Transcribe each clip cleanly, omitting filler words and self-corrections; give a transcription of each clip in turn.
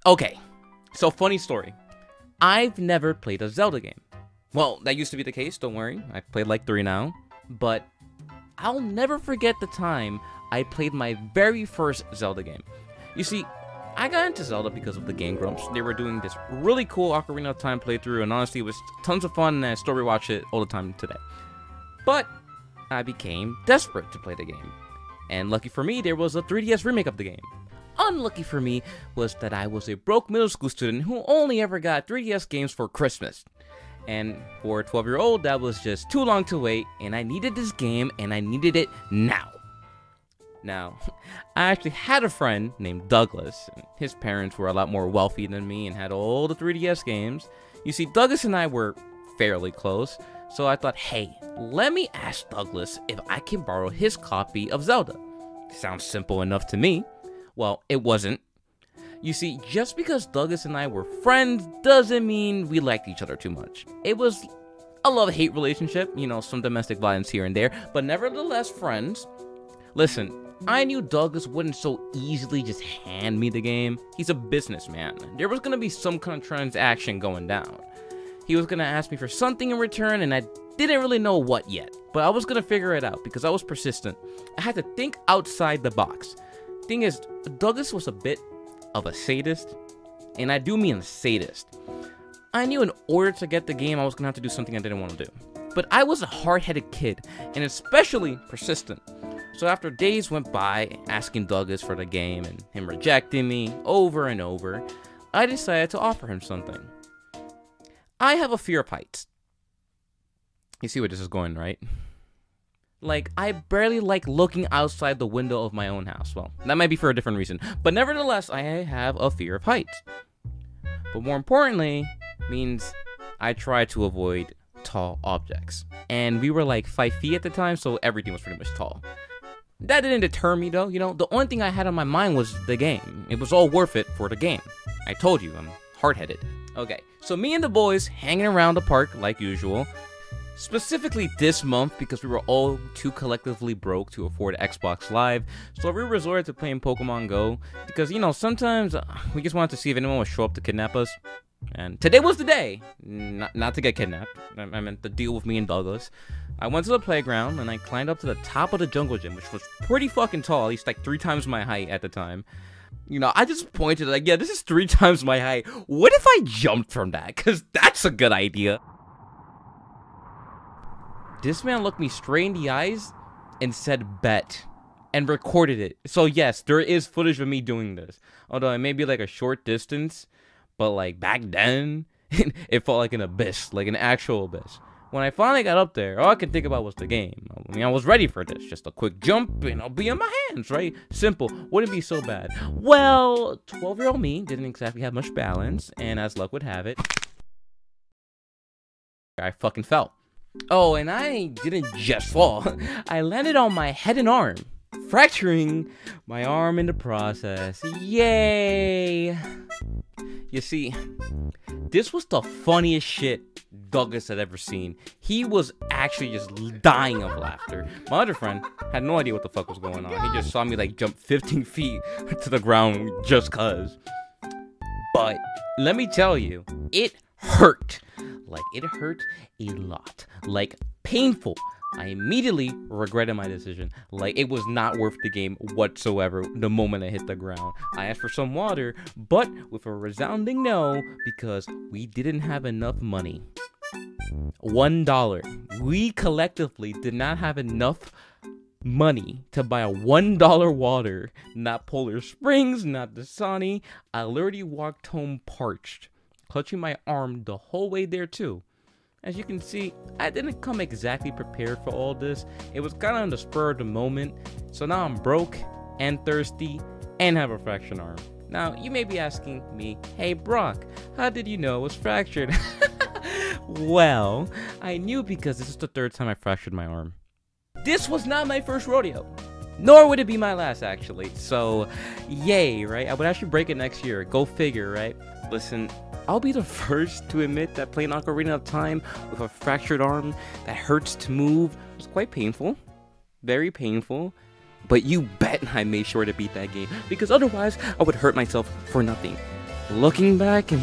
Okay, so funny story. I've never played a Zelda game. Well, that used to be the case, don't worry. I've played like 3 now. But I'll never forget the time I played my very first Zelda game. You see, I got into Zelda because of the Game Grumps. They were doing this really cool Ocarina of Time playthrough, and honestly, it was tons of fun, and I still rewatch it all the time today. But I became desperate to play the game. And lucky for me, there was a 3DS remake of the game. Unlucky for me was that I was a broke middle school student who only ever got 3DS games for Christmas. And for a 12-year-old, that was just too long to wait, and I needed this game, and I needed it now. Now, I actually had a friend named Douglas. His parents were a lot more wealthy than me and had all the 3DS games. You see, Douglas and I were fairly close, so I thought, hey, let me ask Douglas if I can borrow his copy of Zelda. Sounds simple enough to me. Well, it wasn't. You see, just because Douglas and I were friends doesn't mean we liked each other too much. It was a love-hate relationship, you know, some domestic violence here and there, but nevertheless friends. Listen, I knew Douglas wouldn't so easily just hand me the game. He's a businessman. There was gonna be some kind of transaction going down. He was gonna ask me for something in return, and I didn't really know what yet. But I was gonna figure it out because I was persistent. I had to think outside the box. Thing is, Douglas was a bit of a sadist, and I do mean sadist. I knew in order to get the game, I was gonna have to do something I didn't want to do. But I was a hard-headed kid, and especially persistent. So after days went by asking Douglas for the game and him rejecting me over and over, I decided to offer him something. I have a fear of heights. You see where this is going, right? Like, I barely like looking outside the window of my own house. Well, that might be for a different reason. But nevertheless, I have a fear of heights. But more importantly, means I try to avoid tall objects. And we were like 5 feet at the time, so everything was pretty much tall. That didn't deter me though, you know, the only thing I had on my mind was the game. It was all worth it for the game. I told you, I'm hard-headed. Okay, so me and the boys hanging around the park like usual. Specifically this month because we were all too collectively broke to afford Xbox Live, so we resorted to playing Pokemon Go because, you know, sometimes we just wanted to see if anyone would show up to kidnap us. And today was the day. Not to get kidnapped. I meant to deal with me and Douglas. I went to the playground and I climbed up to the top of the jungle gym, which was pretty fucking tall, at least like 3 times my height at the time. You know, I just pointed like, yeah, this is 3 times my height. What if I jumped from that? Because that's a good idea. This man looked me straight in the eyes and said bet and recorded it. So yes, there is footage of me doing this. Although it may be like a short distance, but like back then, it felt like an abyss, like an actual abyss. When I finally got up there, all I could think about was the game. I mean, I was ready for this. Just a quick jump and I'll be in my hands, right? Simple. Wouldn't be so bad. Well, 12-year-old me didn't exactly have much balance, and as luck would have it, I fucking fell. Oh, and I didn't just fall. I landed on my head and arm, fracturing my arm in the process. Yay! You see, this was the funniest shit Douglas had ever seen. He was actually just dying of laughter. My other friend had no idea what the fuck was going on. He just saw me like jump 15 feet to the ground just cuz. But let me tell you, it hurt. Like, it hurt a lot. Like, painful. I immediately regretted my decision. Like, it was not worth the game whatsoever the moment I hit the ground. I asked for some water, but with a resounding no, because we didn't have enough money. $1. We collectively did not have enough money to buy a $1 water. Not Polar Springs, not Dasani. I literally walked home parched, clutching my arm the whole way there too. As you can see, I didn't come exactly prepared for all this. It was kind of on the spur of the moment. So now I'm broke and thirsty and have a fractured arm. Now, you may be asking me, hey Broc, how did you know it was fractured? Well, I knew because this is the 3rd time I fractured my arm. This was not my first rodeo. Nor would it be my last, actually. So, yay, right? I would actually break it next year. Go figure, right? Listen, I'll be the first to admit that playing Ocarina of Time with a fractured arm that hurts to move was quite painful. Very painful. But you bet I made sure to beat that game, because otherwise I would hurt myself for nothing. Looking back, and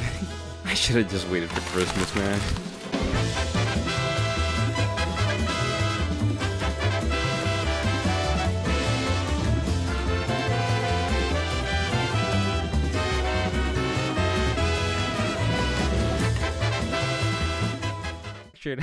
I should have just waited for Christmas, man. Sure.